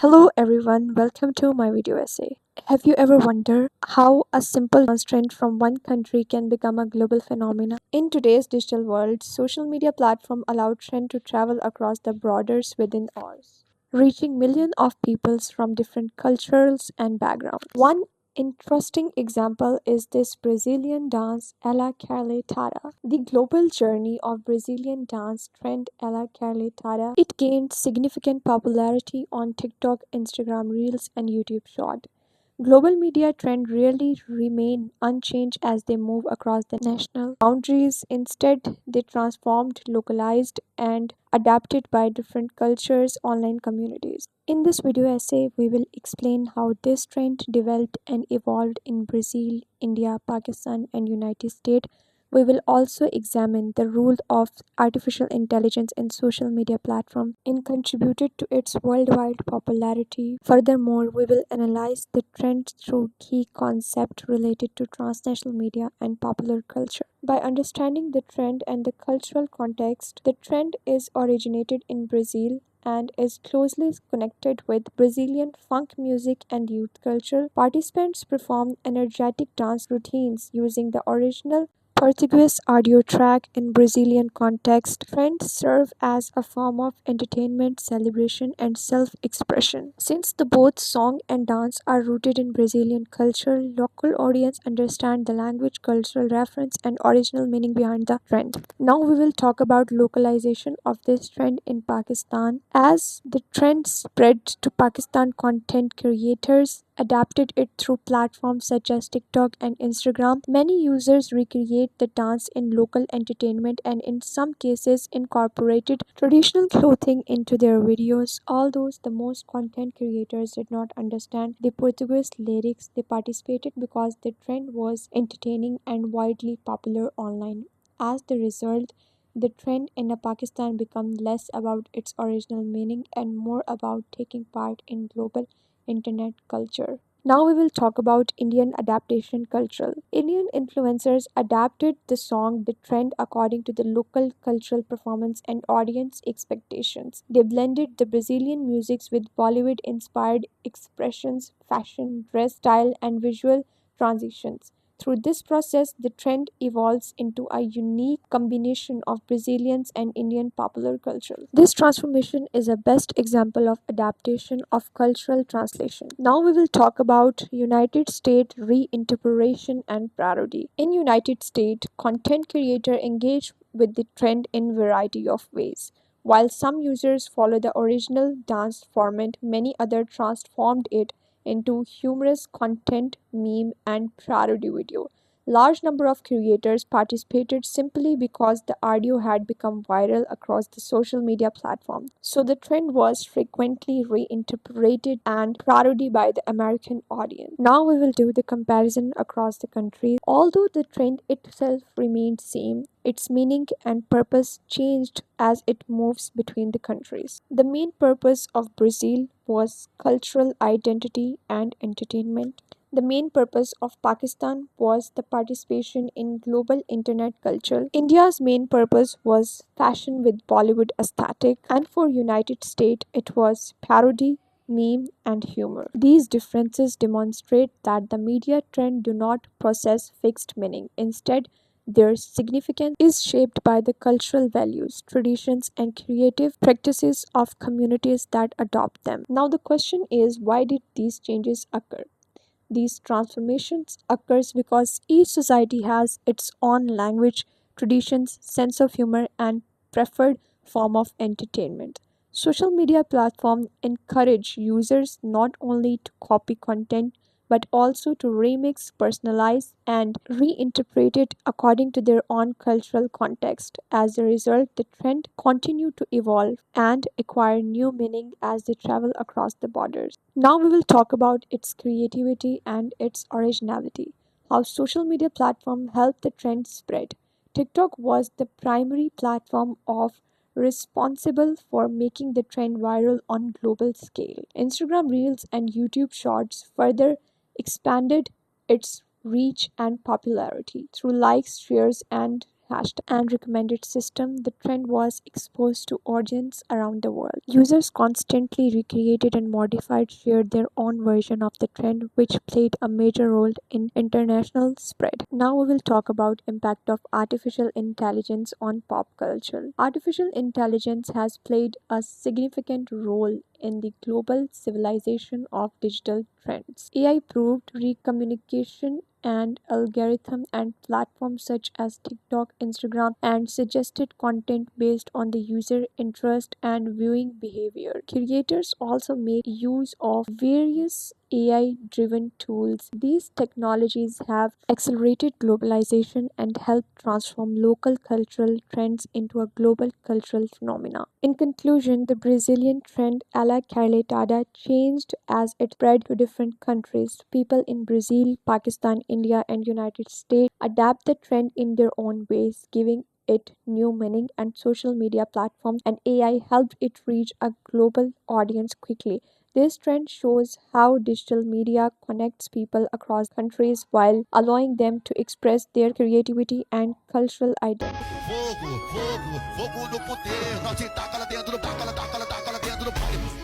Hello everyone, welcome to my video essay. Have you ever wondered how a simple dance trend from one country can become a global phenomenon? In today's digital world, social media platforms allow trend to travel across the borders within hours, reaching millions of peoples from different cultures and backgrounds. One interesting example is this Brazilian dance Ela Carleitada. The global journey of Brazilian dance trend Ela Carleitada, it gained significant popularity on TikTok, Instagram Reels, and YouTube Short. Global media trends rarely remain unchanged as they move across the national boundaries. Instead, they transformed, localized, and adapted by different cultures, online communities. In this video essay, we will explain how this trend developed and evolved in Brazil, India, Pakistan, and United States. We will also examine the role of artificial intelligence in social media platforms and contributed to its worldwide popularity. Furthermore, we will analyze the trend through key concepts related to transnational media and popular culture. By understanding the trend and the cultural context, the trend is originated in Brazil and is closely connected with Brazilian funk music and youth culture. Participants perform energetic dance routines using the original Portuguese audio track in Brazilian context. Trends serve as a form of entertainment, celebration, and self-expression. Since the both song and dance are rooted in Brazilian culture, local audience understand the language, cultural reference, and original meaning behind the trend. Now we will talk about localization of this trend in Pakistan. As the trend spread to Pakistan, content creators adapted it through platforms such as TikTok and Instagram. Many users recreate the dance in local entertainment and in some cases incorporated traditional clothing into their videos. Although the most content creators did not understand the Portuguese lyrics, they participated because the trend was entertaining and widely popular online. As the result, the trend in Pakistan became less about its original meaning and more about taking part in global internet culture. Now we will talk about Indian adaptation culture. Indian influencers adapted the song the trend according to the local cultural performance and audience expectations. They blended the Brazilian musics with Bollywood inspired expressions, fashion, dress style and visual transitions. Through this process, the trend evolves into a unique combination of Brazilian and Indian popular culture. This transformation is a best example of adaptation of cultural translation. Now we will talk about United States reinterpretation and parody. In United States, content creators engage with the trend in variety of ways. While some users follow the original dance format, many others transformed it into humorous content, meme, and parody video. Large number of creators participated simply because the audio had become viral across the social media platform. So the trend was frequently reinterpreted and parodied by the American audience. Now we will do the comparison across the countries. Although the trend itself remained same, its meaning and purpose changed as it moves between the countries. The main purpose of Brazil was cultural identity and entertainment. The main purpose of Pakistan was the participation in global internet culture. India's main purpose was fashion with Bollywood aesthetic, and for United States it was parody, meme, and humor. These differences demonstrate that the media trend do not possess fixed meaning. Instead, their significance is shaped by the cultural values, traditions, and creative practices of communities that adopt them. Now the question is, why did these changes occur? These transformations occurs because each society has its own language, traditions, sense of humor, and preferred form of entertainment. Social media platforms encourage users not only to copy content but also to remix, personalize, and reinterpret it according to their own cultural context. As a result, the trend continue to evolve and acquire new meaning as they travel across the borders. Now we will talk about its creativity and its originality. How social media platform helped the trend spread. TikTok was the primary platform of responsible for making the trend viral on global scale. Instagram Reels and YouTube Shorts further expanded its reach and popularity through likes, shares, and hashtag, and recommended system, the trend was exposed to audience around the world. Users constantly recreated and modified, shared their own version of the trend, which played a major role in international spread. Now we will talk about impact of artificial intelligence on pop culture. Artificial intelligence has played a significant role in the global civilization of digital trends. AI proved recommunication and algorithm and platforms such as TikTok, Instagram, and suggested content based on the user interest and viewing behavior. Creators also make use of various AI driven tools. These technologies have accelerated globalization and helped transform local cultural trends into a global cultural phenomena. In conclusion, the Brazilian trend a la Carletada changed as it spread to different countries. People in Brazil, Pakistan, India, and United States adapt the trend in their own ways, giving it new meaning, and social media platforms and AI helped it reach a global audience quickly. This trend shows how digital media connects people across countries while allowing them to express their creativity and cultural identity. Fogo, fogo, fogo no poder. Nós taca lá dentro, taca lá dentro do pai.